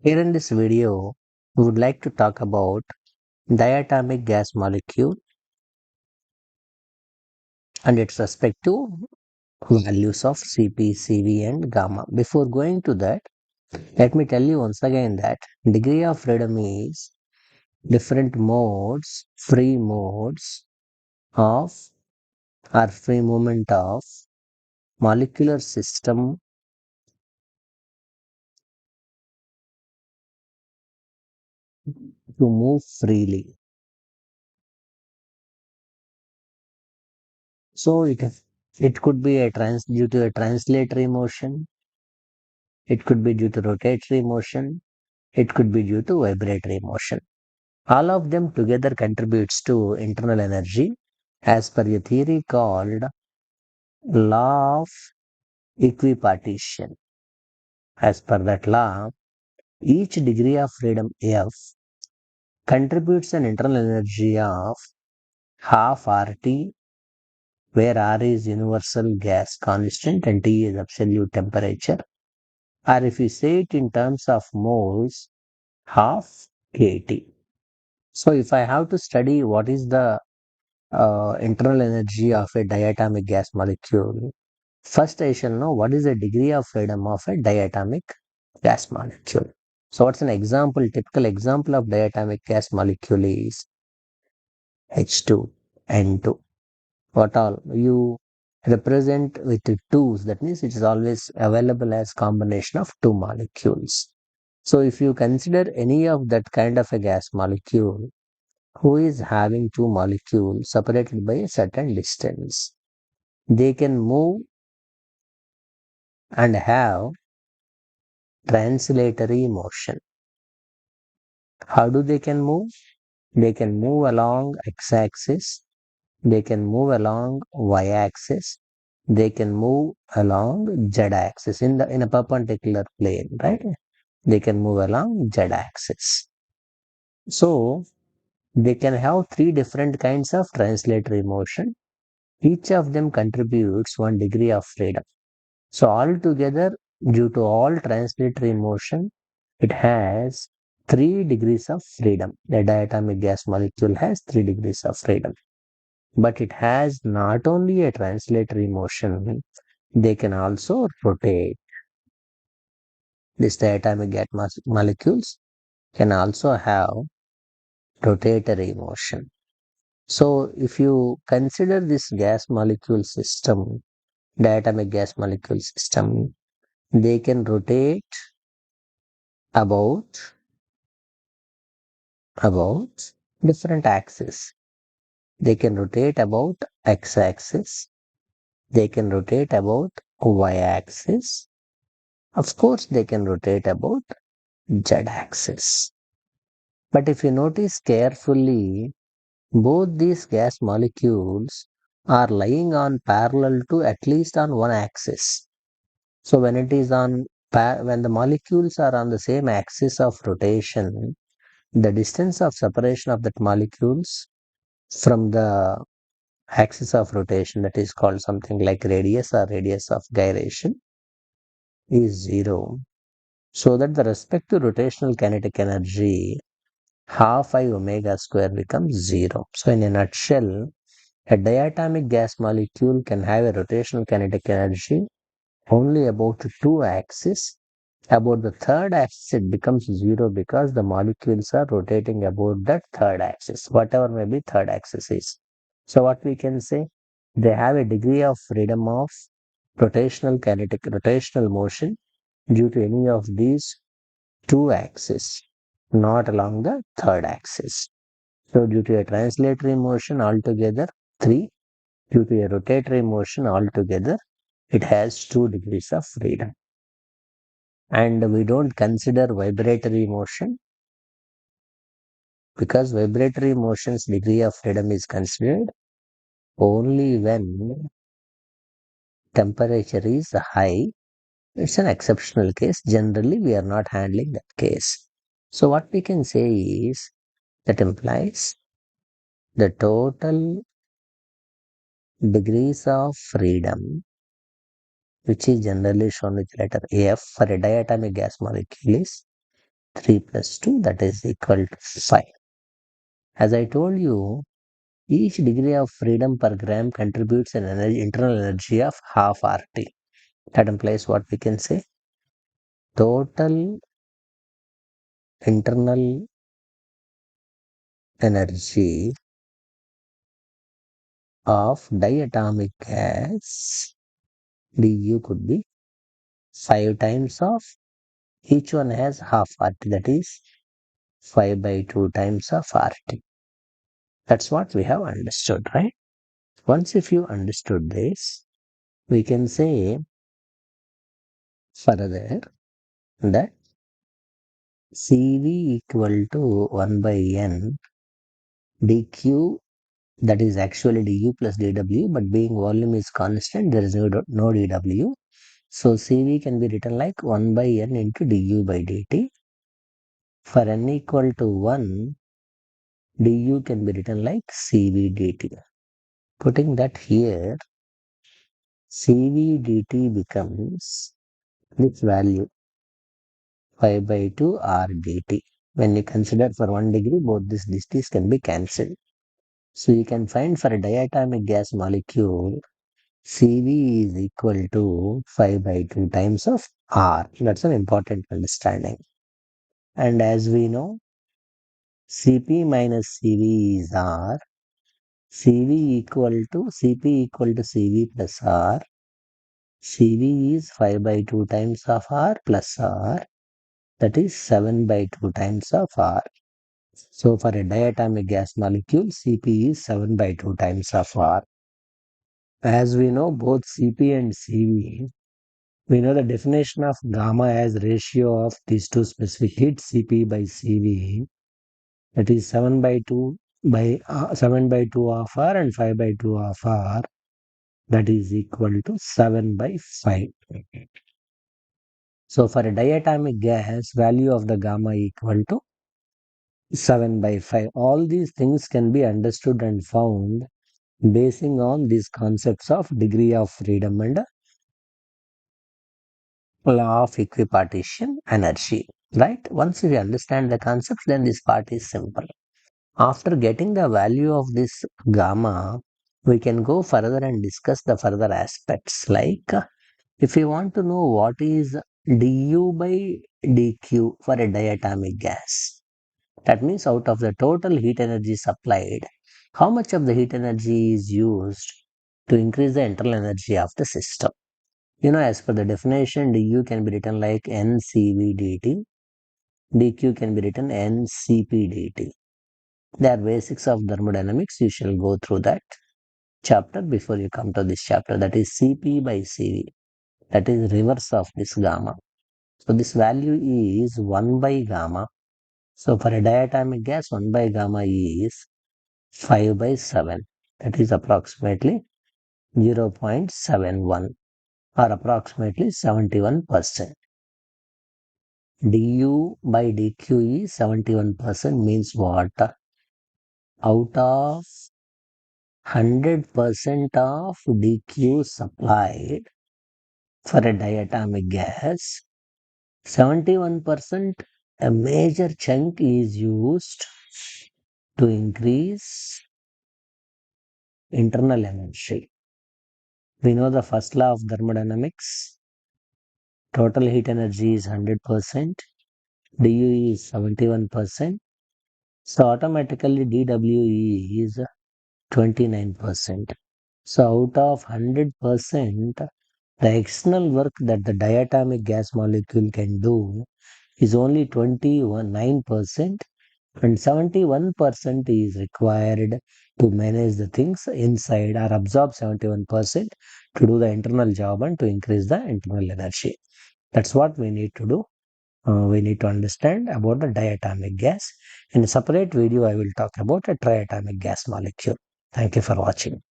Here in this video, we would like to talk about diatomic gas molecule and its respective values of Cp, Cv and gamma. Before going to that, let me tell you once again that degree of freedom is different modes, free modes of or free movement of molecular system to move freely. So it could be due to a translatory motion, it could be due to rotatory motion, it could be due to vibratory motion. All of them together contributes to internal energy as per a theory called law of equipartition. As per that law, each degree of freedom F contributes an internal energy of half RT, where R is universal gas constant and T is absolute temperature. Or if we say it in terms of moles, half kT. So if I have to study what is the internal energy of a diatomic gas molecule, first I shall know what is the degree of freedom of a diatomic gas molecule. So what's an example, typical example of diatomic gas molecule is H2N2. What all you represent with the twos, that means it is always available as combination of two molecules. So if you consider any of that kind of a gas molecule who is having two molecules separated by a certain distance, they can move and have translatory motion. How do they can move? They can move along x-axis, they can move along y-axis, they can move along z-axis in a perpendicular plane, right? They can move along z-axis. So they can have three different kinds of translatory motion. Each of them contributes 1 degree of freedom. So altogether, due to all translatory motion, it has 3 degrees of freedom. The diatomic gas molecule has 3 degrees of freedom. But it has not only a translatory motion, they can also rotate. These diatomic gas molecules can also have rotatory motion. So if you consider this gas molecule system, diatomic gas molecule system, they can rotate about different axes. They can rotate about x-axis. They can rotate about y-axis. Of course, they can rotate about z-axis. But if you notice carefully, both these gas molecules are lying on parallel to at least on one axis. So when it is on when the molecules are on the same axis of rotation, the distance of separation of that molecules from the axis of rotation, that is called something like radius or radius of gyration, is 0. So that the respective rotational kinetic energy half I omega square becomes 0. So in a nutshell, a diatomic gas molecule can have a rotational kinetic energy only about two axes. About the third axis, it becomes 0 because the molecules are rotating about that third axis, whatever may be third axis is. So what we can say, they have a degree of freedom of rotational motion due to any of these two axes, not along the third axis. So due to a translatory motion altogether 3, due to a rotatory motion altogether, it has 2 degrees of freedom. And we don't consider vibratory motion because vibratory motion's degree of freedom is considered only when temperature is high. It's an exceptional case. Generally, we are not handling that case. So what we can say is that implies the total degrees of freedom, which is generally shown with letter F for a diatomic gas molecule, is 3 plus 2, that is equal to 5. As I told you, each degree of freedom per gram contributes an internal energy of half RT. That implies what we can say? Total internal energy of diatomic gas du could be 5 times of, each one has half RT, that is 5 by 2 times of RT. That's what we have understood, right? Once if you understood this, we can say further that CV equal to 1 by N dq, that is actually du plus dw, but being volume is constant, there is no dw. So CV can be written like 1 by N into du by dt. For n equal to 1, du can be written like CV dt. Putting that here, CV dt becomes this value 5 by 2 R dt. When you consider for 1 degree, both these dt's can be cancelled. So you can find for a diatomic gas molecule, CV is equal to 5 by 2 times of R. That's an important understanding. And as we know, Cp minus Cv is R. Cv equal to Cp equal to Cv plus R. Cv is 5 by 2 times of R plus R. That is 7 by 2 times of R. So for a diatomic gas molecule, Cp is 7 by 2 times of R. As we know, both Cp and Cv, we know the definition of gamma as ratio of these two specific heats, Cp by Cv, that is 7 by 2 by 7 by 2 of R and 5 by 2 of R, that is equal to 7 by 5. So for a diatomic gas, value of the gamma equal to 7 by 5. All these things can be understood and found basing on these concepts of degree of freedom and law of equipartition energy. Right? Once we understand the concepts, then this part is simple. After getting the value of this gamma, we can go further and discuss the further aspects. Like if you want to know what is du by dq for a diatomic gas, that means out of the total heat energy supplied, how much of the heat energy is used to increase the internal energy of the system. As per the definition, du can be written like ncv dt, dq can be written ncp dt. They are basics of thermodynamics. You shall go through that chapter before you come to this chapter. That is Cp by Cv. That is reverse of this gamma. So this value is 1 by gamma. So for a diatomic gas, 1 by gamma is 5 by 7. That is approximately 0.71 or approximately 71%. du by dq is 71% means what? Out of 100% of dq supplied for a diatomic gas, 71%, a major chunk is used to increase internal energy. We know the first law of thermodynamics. Total heat energy is 100%. du is 71%. So automatically dwe is 29%. So out of 100%, the external work that the diatomic gas molecule can do is only 29%, and 71% is required to manage the things inside or absorb 71% to do the internal job and to increase the internal energy. That's what we need to do. We need to understand about the diatomic gas. In a separate video, I will talk about a triatomic gas molecule. Thank you for watching.